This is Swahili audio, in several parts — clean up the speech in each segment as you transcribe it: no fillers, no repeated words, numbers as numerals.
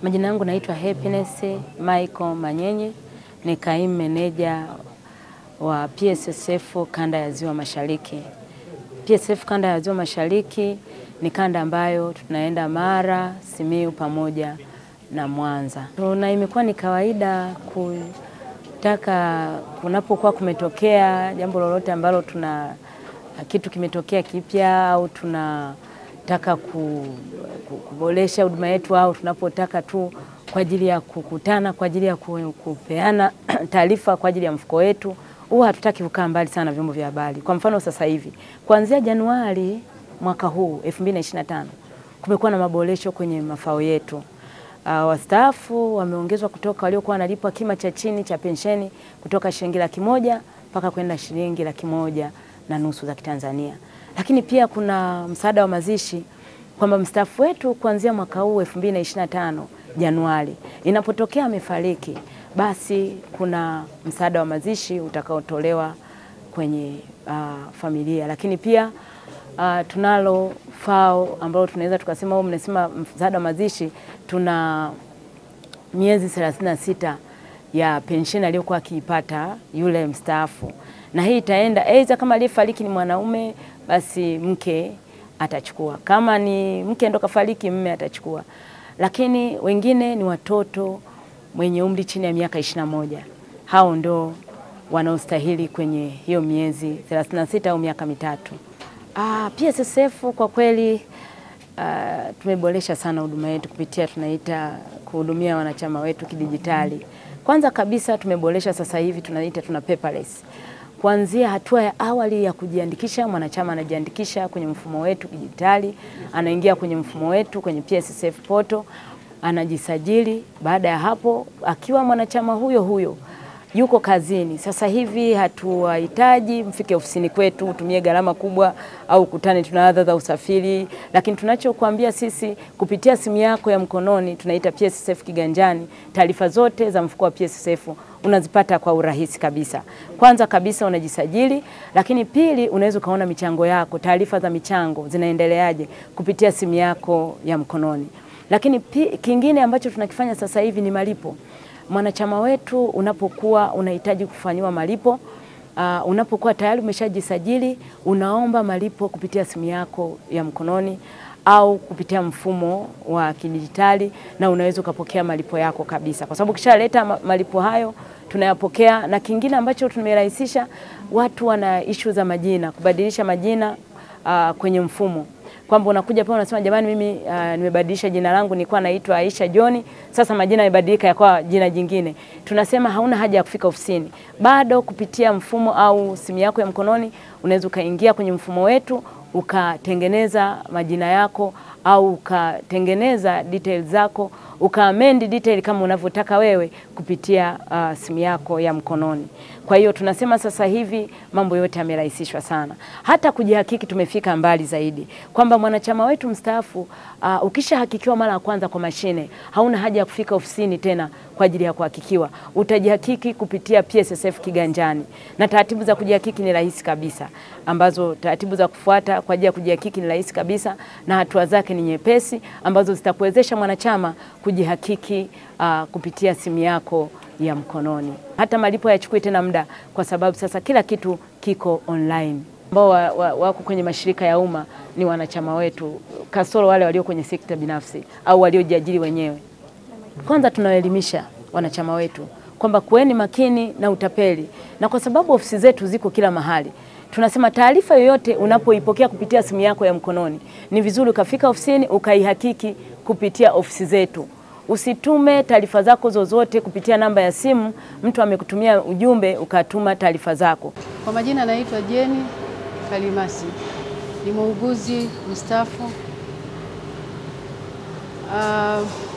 Majina yangu naitwa Happiness Michael Manyenye, ni kaimu meneja wa PSSF kanda ya Ziwa Mashariki. PSSF kanda ya Ziwa Mashariki ni kanda ambayo tunaenda Mara, Simiyu pamoja na Mwanza. Na imekuwa ni kawaida kutaka kunapokuwa kumetokea jambo lolote ambalo kitu kimetokea kipya au tunataka kuboresha huduma yetu au tunapotaka tu kwa ajili ya kukutana, kwa ajili ya kupeana taarifa kwa ajili ya mfuko wetu, huwa hatutaki kukaa mbali sana vyombo vya habari. Kwa mfano sasa hivi, kuanzia Januari mwaka huu 2025, kumekuwa na maboresho kwenye mafao yetu. Wastaafu wameongezwa kutoka waliokuwa wanalipwa kima cha chini cha pensheni kutoka shilingi 100,000 mpaka kwenda shilingi 1,500,000 za Kitanzania. Lakini pia kuna msaada wa mazishi kwamba mstaafu wetu kuanzia mwaka huu 2025 Januari inapotokea amefariki, basi kuna msaada wa mazishi utakaotolewa kwenye familia. Lakini pia tunalo fao ambao tunaweza tukasema au mnasema msaada wa mazishi, tuna miezi 36 ya pensheni aliyokuwa akiipata yule mstaafu. Na hii itaenda aidha kama aliyefariki ni mwanaume, basi mke atachukua. Kama ni mke ndo kafariki, mume atachukua. Lakini wengine ni watoto mwenye umri chini ya miaka 21. Hao ndo wanaostahili kwenye hiyo miezi 36 au miaka mitatu. PSSF kwa kweli tumeboresha sana huduma yetu kupitia tunaita kuhudumia wanachama wetu kidijitali. Kwanza kabisa tumeboresha sasa hivi tuna paperless. Kuanzia hatua ya awali ya kujiandikisha, mwanachama anajiandikisha kwenye mfumo wetu kidijitali, anaingia kwenye mfumo wetu kwenye PSSF portal, anajisajili. Baada ya hapo akiwa mwanachama huyo yuko kazini. Sasa hivi hatuhitaji mfike ofisini kwetu utumie gharama kubwa au kutane, tuna adha za usafiri, lakini tunachokuambia sisi kupitia simu yako ya mkononi, tunaita PSSF kiganjani, taarifa zote za mfuko wa PSSF unazipata kwa urahisi kabisa. Kwanza kabisa unajisajili, lakini pili unaweza kaona michango yako, taarifa za michango zinaendeleaje kupitia simu yako ya mkononi. Lakini kingine ambacho tunakifanya sasa hivi ni malipo. Mwanachama wetu unapokuwa unahitaji kufanyiwa malipo, unapokuwa tayari umeshajisajili, unaomba malipo kupitia simu yako ya mkononi au kupitia mfumo wa kidijitali, na unaweza ukapokea malipo yako kabisa. Kwa sababu kishaleta malipo hayo tunayapokea. Na kingine ambacho tumerahisisha, watu wana issue za majina, kubadilisha majina kwenye mfumo. Kwamba unakuja pale unasema jamani mimi nimebadilisha jina langu, nilikuwa naitwa Aisha John, sasa majina yamebadilika yakawa jina jingine. Tunasema hauna haja ya kufika ofisini. Bado kupitia mfumo au simu yako ya mkononi unaweza kaingia kwenye mfumo wetu ukatengeneza majina yako au ukatengeneza details zako, ukaamend detail kama unavyotaka wewe kupitia simu yako ya mkononi. Kwa hiyo tunasema sasa hivi mambo yote yamerahisishwa sana. Hata kujihakiki tumefika mbali zaidi. Kwamba mwanachama wetu mstaafu ukishahakikiwa mara ya kwanza kwa mashine, hauna haja ya kufika ofisini tena kwa ajili ya kuhakikiwa. Utajihakiki kupitia PSSF kiganjani. Na taratibu za kujihakiki ni rahisi kabisa. Ambazo taratibu za kufuata kwa ajili ya kujihakiki ni rahisi kabisa, na hatua zake ni nyepesi ambazo zitakuwezesha mwanachama kujihakiki kupitia simu yako ya mkononi. Hata malipo hayachukui tena muda kwa sababu sasa kila kitu kiko online. Ambao wako kwenye mashirika ya umma ni wanachama wetu, kasoro wale walio kwenye sekta binafsi au waliojiajiri wenyewe. Kwanza tunaelimisha wanachama wetu kwamba kuweni makini na utapeli, na kwa sababu ofisi zetu ziko kila mahali, tunasema taarifa yoyote unapoipokea kupitia simu yako ya mkononi, ni vizuri ukafika ofisini ukaihakiki kupitia ofisi zetu. Usitume taarifa zako zozote kupitia namba ya simu, mtu amekutumia ujumbe ukatuma taarifa zako. Kwa majina naitwa Jeni Kalimasi, ni muuguzi mstaafu.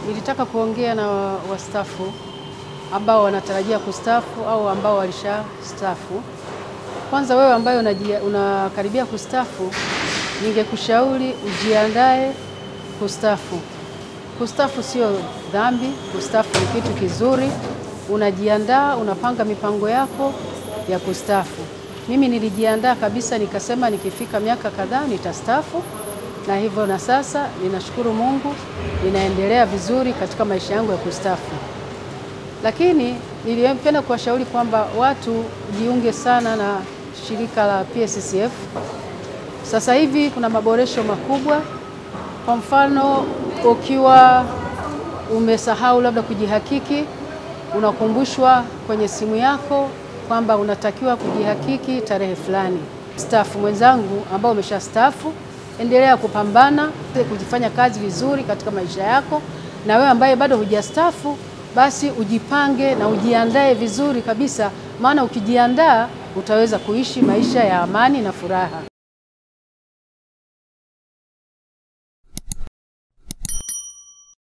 Nilitaka kuongea na wastaafu ambao wanatarajia kustaafu au ambao walishastaafu. Kwanza wewe ambaye unakaribia kustaafu, ningekushauri ujiandae kustaafu. Kustaafu sio dhambi, kustaafu ni kitu kizuri. Unajiandaa, unapanga mipango yako ya kustaafu. Mimi nilijiandaa kabisa, nikasema nikifika miaka kadhaa nitastaafu, na hivyo na sasa ninashukuru Mungu ninaendelea vizuri katika maisha yangu ya kustaafu. Lakini nilipenda kuwashauri kwamba watu jiunge sana na shirika la PSSF. Sasa hivi kuna maboresho makubwa. Kwa mfano, ukiwa umesahau labda kujihakiki, unakumbushwa kwenye simu yako kwamba unatakiwa kujihakiki tarehe fulani. Staafu mwenzangu ambao umeshastaafu, endelea kupambana, kujifanya kazi vizuri katika maisha yako, na wewe ambaye bado hujastaafu, basi ujipange na ujiandae vizuri kabisa, maana ukijiandaa utaweza kuishi maisha ya amani na furaha.